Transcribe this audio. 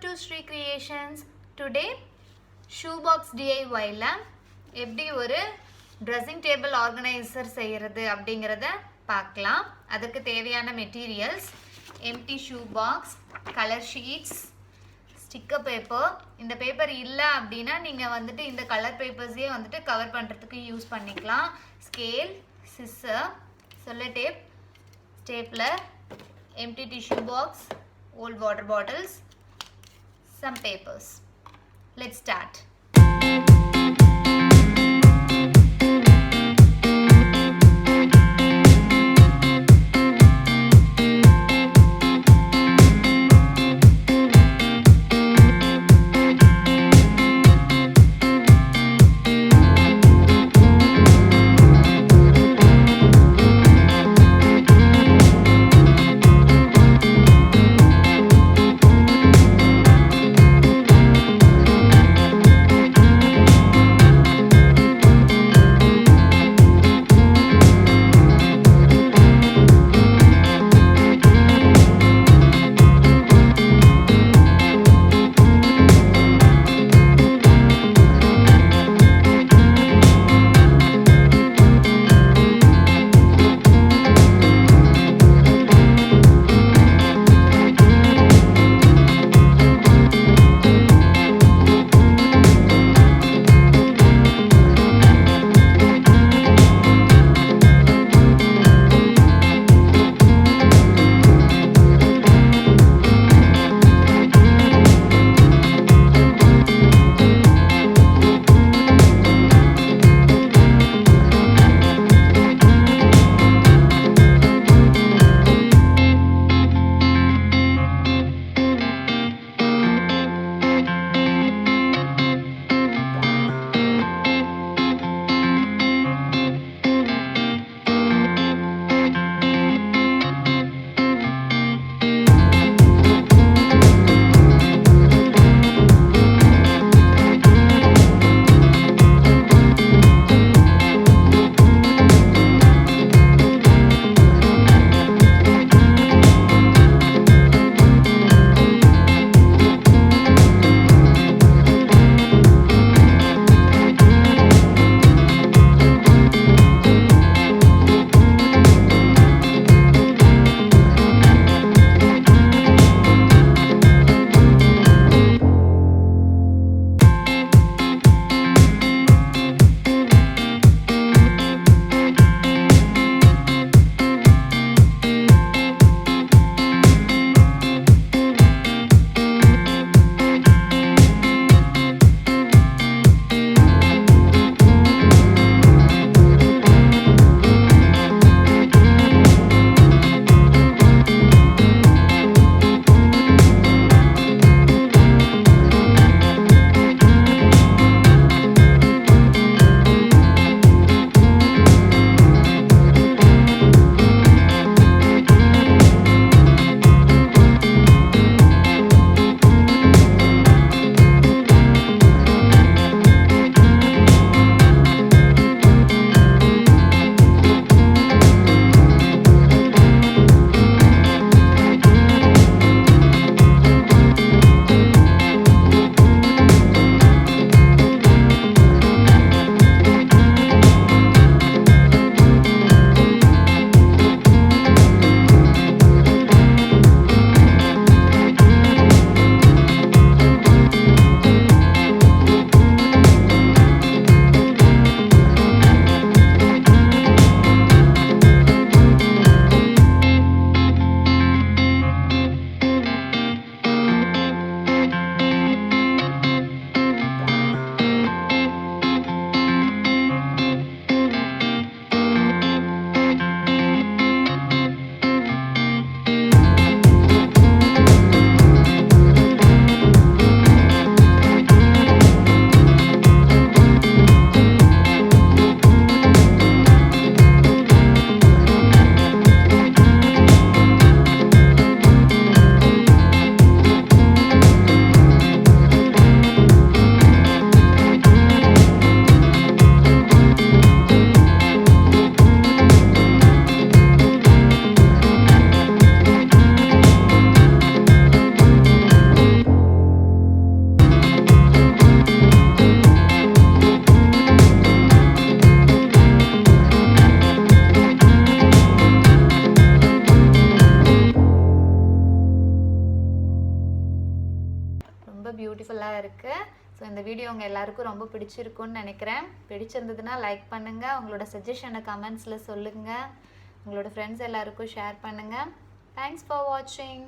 to Sri Creations. Today shoebox DIY ல எப்படி ஒரு dressing table organizer செய்யறது அப்படிங்கறத பார்க்கலாம். அதுக்கு தேவையான materials empty shoebox, color sheets, sticker paper. இந்த பேப்பர் இல்ல அப்படினா நீங்க வந்துட்டு இந்த கலர் பேப்பர்ஸே வந்துட்டு கவர் பண்றதுக்கு யூஸ் பண்ணிக்கலாம். scale, scissor, sellotape, stapler, empty tissue box, old water bottles, some papers. Let's start. பியூட்டிஃபுல்லாக இருக்குது. ஸோ இந்த வீடியோ உங்கள் எல்லாருக்கும் ரொம்ப பிடிச்சிருக்குன்னு நினைக்கிறேன். பிடிச்சிருந்ததுன்னா லைக் பண்ணுங்கள், உங்களோட சஜஷனை கமெண்ட்ஸில் சொல்லுங்கள், உங்களோட ஃப்ரெண்ட்ஸ் எல்லாருக்கும் ஷேர் பண்ணுங்கள். தேங்க்ஸ் ஃபார் வாட்சிங்.